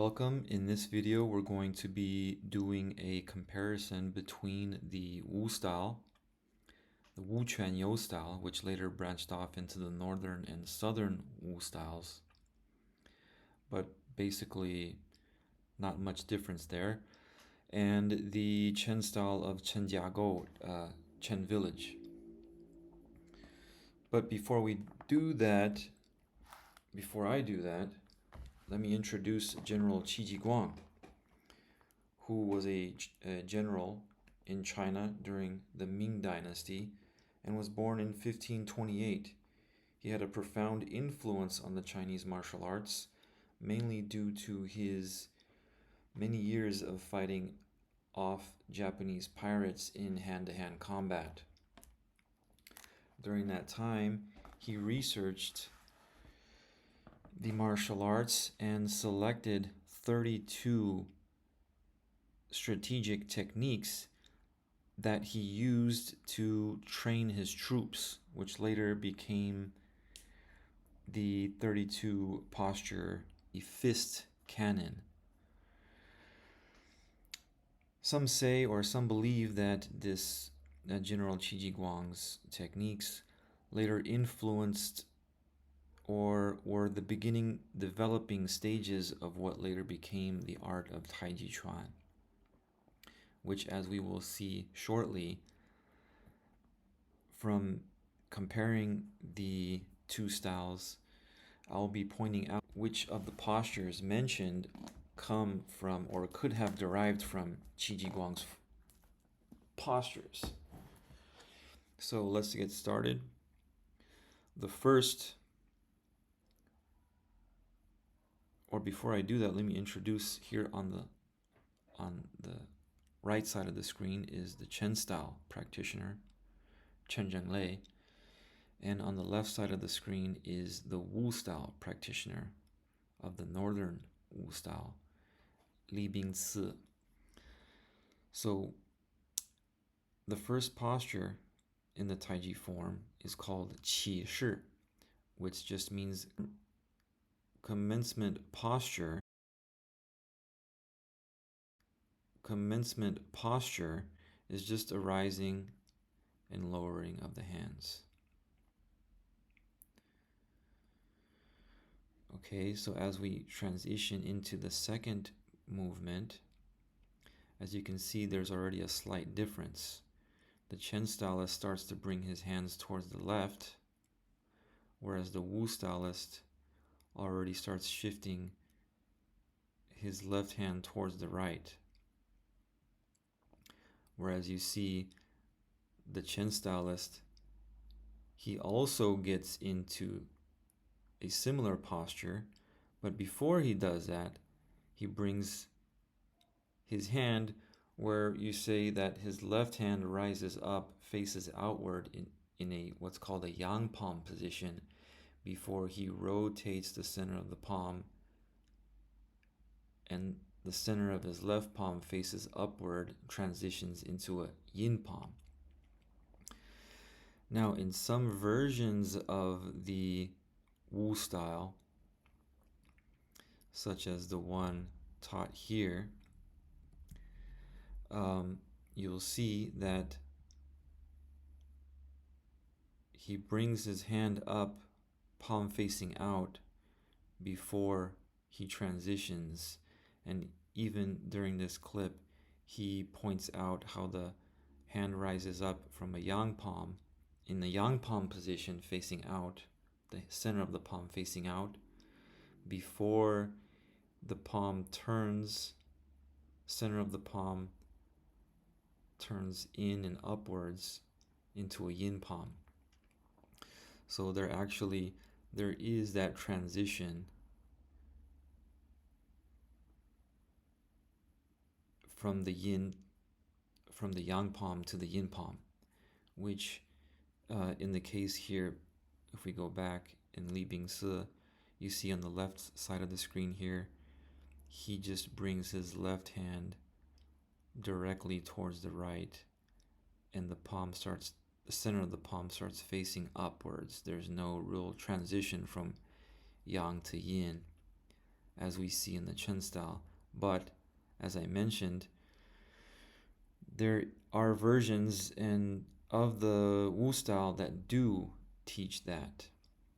Welcome. In this video, we're going to be doing a comparison between the Wu style, the Wu Quanyou style, which later branched off into the northern and southern Wu styles, but basically not much difference there, and the Chen style of Chen Jiagou, Chen village. But before I do that, let me introduce General Qi Jiguang, who was a general in China during the Ming Dynasty and was born in 1528. He had a profound influence on the Chinese martial arts, mainly due to his many years of fighting off Japanese pirates in hand-to-hand combat. During that time, he researched the martial arts and selected 32 strategic techniques that he used to train his troops, which later became the 32 posture, the fist cannon. Some say, or some believe, that this General Qi Jiguang's techniques later influenced or were the beginning developing stages of what later became the art of Taijiquan, which, as we will see shortly, from comparing the two styles, I'll be pointing out which of the postures mentioned come from or could have derived from Qi Jiguang's postures. So let's get started. The first, or before I do that, let me introduce here on the right side of the screen is the Chen style practitioner, Chen Zhenglei, and on the left side of the screen is the Wu style practitioner of the northern Wu style, Li Bingci. So the first posture in the Taiji form is called Qi Shi, which just means commencement posture. Commencement posture is just a rising and lowering of the hands. Okay, so as we transition into the second movement, as you can see, there's already a slight difference. The Chen stylist starts to bring his hands towards the left, whereas the Wu stylist already starts shifting his left hand towards the right. Whereas you see the Chen stylist, he also gets into a similar posture, but before he does that, he brings his hand where you say that his left hand rises up, faces outward in a what's called a yang palm position before he rotates the center of the palm, and the center of his left palm faces upward, transitions into a yin palm. Now, in some versions of the Wu style, such as the one taught here, you'll see that he brings his hand up, palm facing out, before he transitions. And even during this clip, he points out how the hand rises up from a yang palm, in the yang palm position facing out, the center of the palm facing out, before the palm turns, center of the palm turns in and upwards into a yin palm. So there is that transition from the yang palm to the yin palm, which in the case here, if we go back in Li Bingci, you see on the left side of the screen here, he just brings his left hand directly towards the right, and the center of the palm starts facing upwards. There's no real transition from yang to yin, as we see in the Chen style. But as I mentioned, there are versions of the Wu style that do teach that.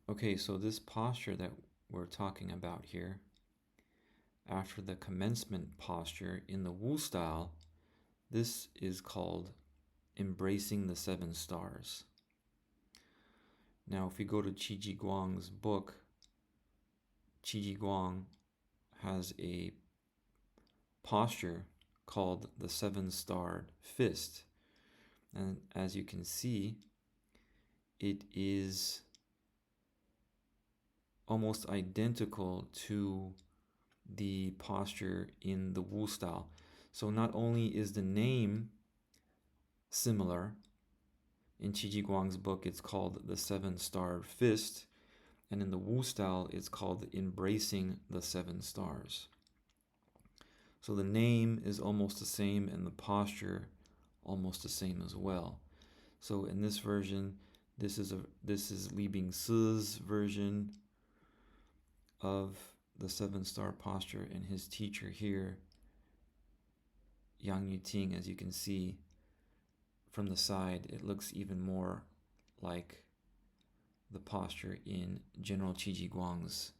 Okay, so this posture that we're talking about here, after the commencement posture in the Wu style, this is called embracing the 7 stars. Now, if we go to Qi Jiguang's book, Qi Jiguang has a posture called the 7-starred fist. And as you can see, it is almost identical to the posture in the Wu style. So not only is the name similar, in Qi Jiguang's book it's called the 7-starred fist, and in the Wu style it's called embracing the 7 stars. So the name is almost the same and the posture almost the same as well. So in this version, this is Li Bingsi's version of the 7-star posture, and his teacher here, Yang Yuting, as you can see from the side, it looks even more like the posture in General Qi Jiguang's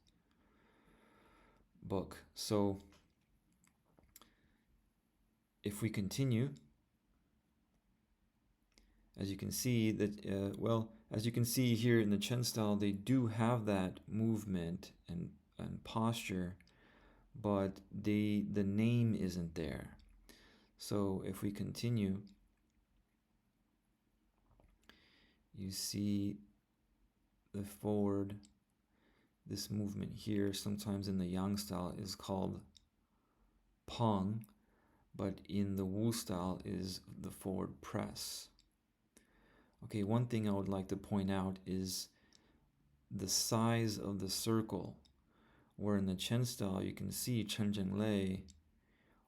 book. So if we continue, as you can see that, as you can see here in the Chen style, they do have that movement and posture, but the name isn't there. So if we continue, you see the forward, this movement here, sometimes in the Yang style is called Peng, but in the Wu style is the forward press. Okay, one thing I would like to point out is the size of the circle, where in the Chen style you can see Chen Zhenglei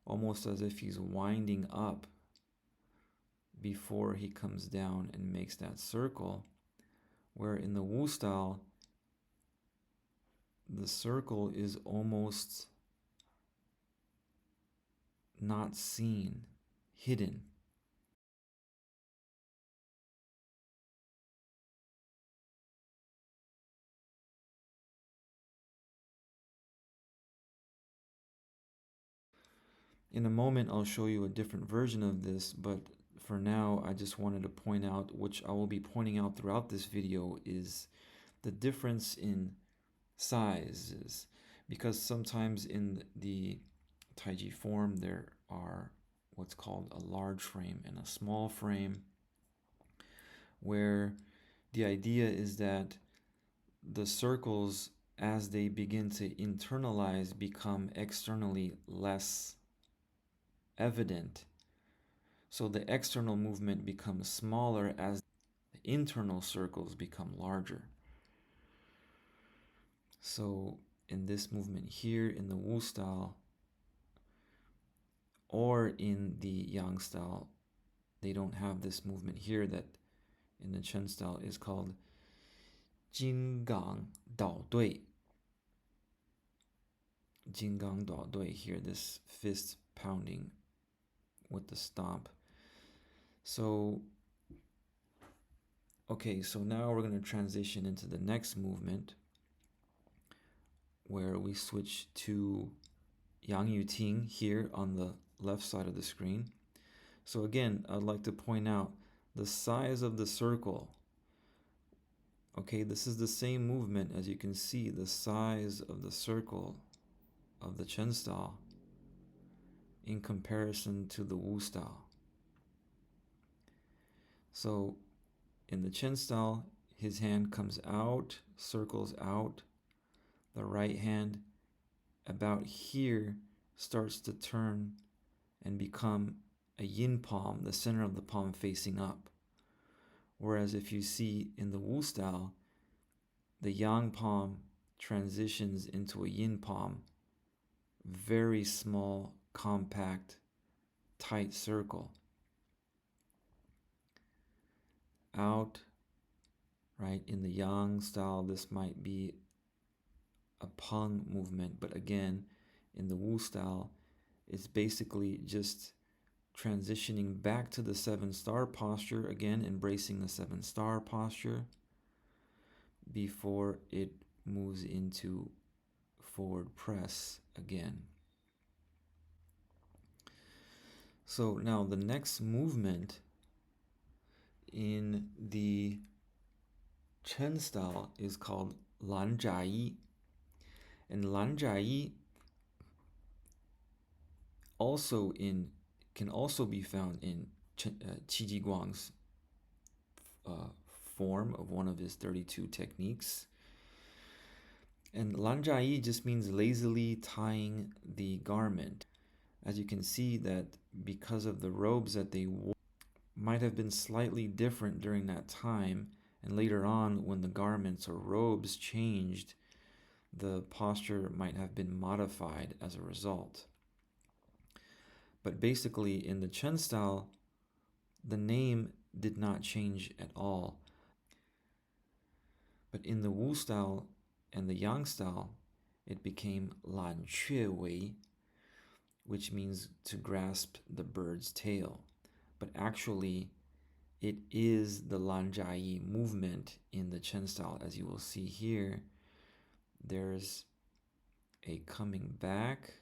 almost as if he's winding up before he comes down and makes that circle, where in the Wu style the circle is almost not seen, hidden. In a moment, I'll show you a different version of this, but for now, I just wanted to point out, which I will be pointing out throughout this video, is the difference in sizes. Because sometimes in the Taiji form, there are what's called a large frame and a small frame, where the idea is that the circles, as they begin to internalize, become externally less evident. So the external movement becomes smaller as the internal circles become larger. So in this movement here in the Wu style or in the Yang style, they don't have this movement here that in the Chen style is called Jinggang Dao Dui. Jinggang Dao Dui here, this fist pounding with the stomp. So, okay, so now we're going to transition into the next movement, where we switch to Yang Yuting here on the left side of the screen. So again, I'd like to point out the size of the circle. Okay, this is the same movement. As you can see, the size of the circle of the Chen style in comparison to the Wu style. So in the Chen style, his hand comes out, circles out. The right hand about here starts to turn and become a yin palm, the center of the palm facing up. Whereas if you see in the Wu style, the yang palm transitions into a yin palm, very small, compact, tight circle. Out, right? In the Yang style, this might be a peng movement, but again, in the Wu style, it's basically just transitioning back to the 7-star posture, again embracing the 7-star posture before it moves into forward press again. So now the next movement in the Chen style is called Lan Jia Yi. And Lan Jia Yi can also be found in Qi Jiguang's form of one of his 32 techniques. And Lan Jia Yi just means lazily tying the garment. As you can see that because of the robes that they wore might have been slightly different during that time, and later on when the garments or robes changed, the posture might have been modified as a result. But basically in the Chen style, the name did not change at all. But in the Wu style and the Yang style, it became Lan Que Wei, which means to grasp the bird's tail. But actually, it is the Lan Jia Yi movement in the Chen style. As you will see here, there's a coming back,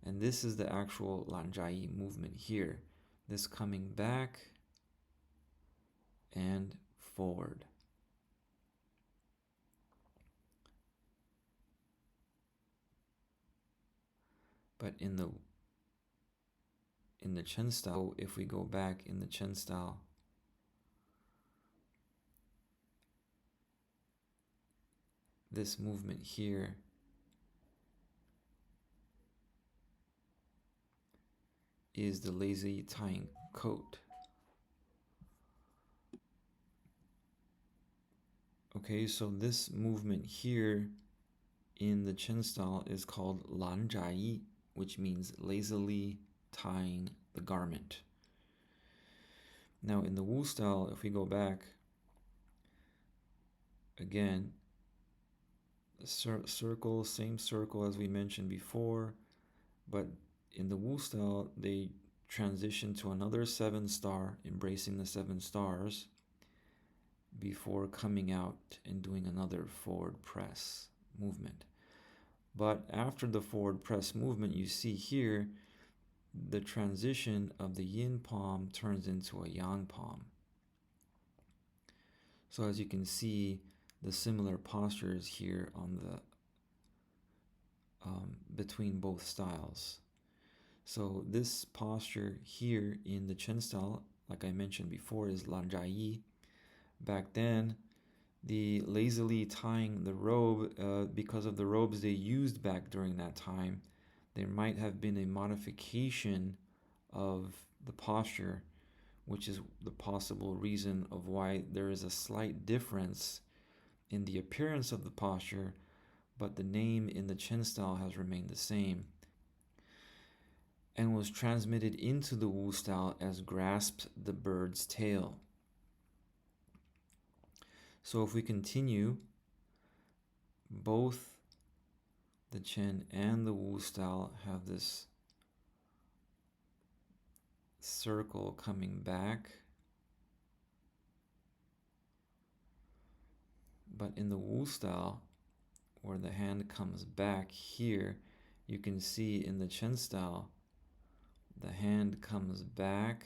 and this is the actual Lan Jia Yi movement here. This coming back and forward. But in the Chen style, if we go back in the Chen style, this movement here is the lazy tying coat. Okay, so this movement here in the Chen style is called Lan Jia Yi, which means lazily tying the garment. Now in the Wu style, if we go back, again, circle, same circle as we mentioned before, but in the Wu style, they transition to another 7-star, embracing the 7 stars, before coming out and doing another forward press movement. But after the forward press movement, you see here, the transition of the yin palm turns into a yang palm. So as you can see, the similar postures here on the between both styles. So this posture here in the Chen style, like I mentioned before, is Lan Jia Yi. Back then, the lazily tying the robe, because of the robes they used back during that time, there might have been a modification of the posture, which is the possible reason of why there is a slight difference in the appearance of the posture, but the name in the Chen style has remained the same and was transmitted into the Wu style as grasp the bird's tail. So if we continue, both the Chen and the Wu style have this circle coming back, but in the Wu style, where the hand comes back here, you can see in the Chen style, the hand comes back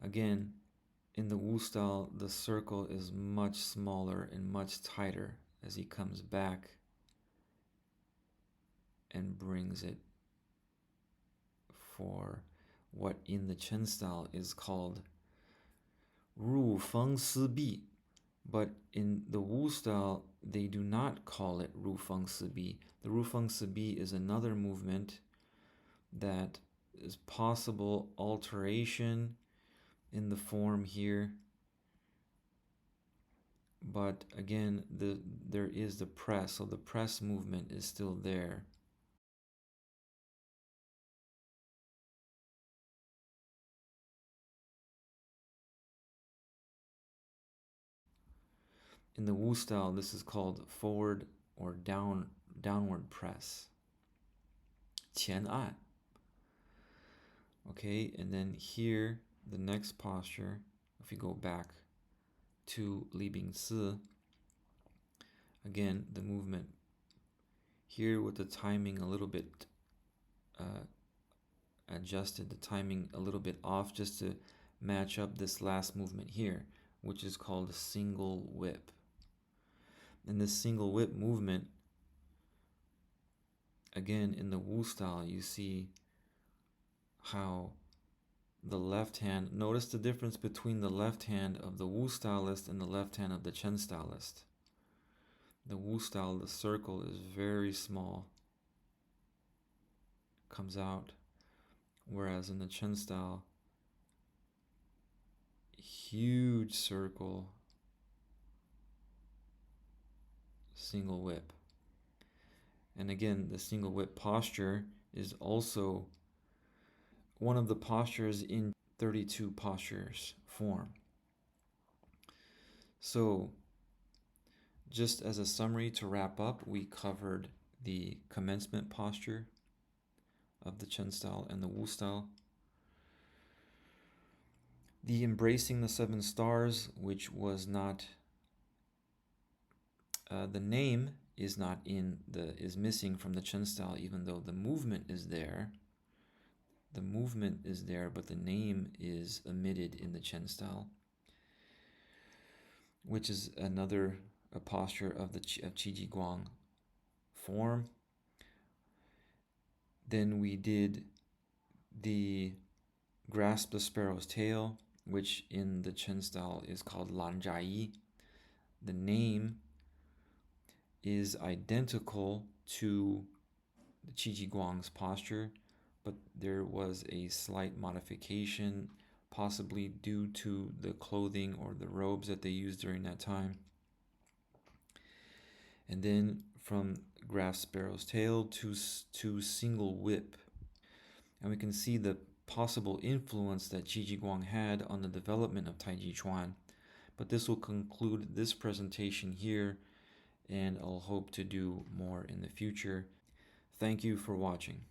again. In the Wu style, the circle is much smaller and much tighter as he comes back and brings it for what in the Chen style is called Ru Feng Si Bi. But in the Wu style, they do not call it Ru Feng Si Bi. The Ru Feng Si Bi is another movement that is possible alteration in the form here. But again, there is the press, so the press movement is still there. In the Wu style, this is called forward or downward press. 前按. Okay, and then here, the next posture, if we go back to Li Bing Si, again, the movement here with the timing a little bit adjusted, the timing a little bit off just to match up this last movement here, which is called a single whip. In this single whip movement, again, in the Wu style, you see how the left hand, notice the difference between the left hand of the Wu stylist and the left hand of the Chen stylist. The Wu style, the circle is very small, comes out, whereas in the Chen style, huge circle, single whip. And again, the single whip posture is also one of the postures in 32 postures form. So just as a summary to wrap up, we covered the commencement posture of the Chen style and the Wu style. The embracing the 7 stars, which was not, the name is not is missing from the Chen style, even though the movement is there. The movement is there, but the name is omitted in the Chen style, which is another posture of the Qi Jiguang form. Then we did the grasp the sparrow's tail, which in the Chen style is called Lan Zhai. The name is identical to the Qi Jiguang's posture, but there was a slight modification, possibly due to the clothing or the robes that they used during that time. And then from grasp sparrow's tail to single whip. And we can see the possible influence that Qi Jiguang had on the development of Taijiquan. But this will conclude this presentation here, and I'll hope to do more in the future. Thank you for watching.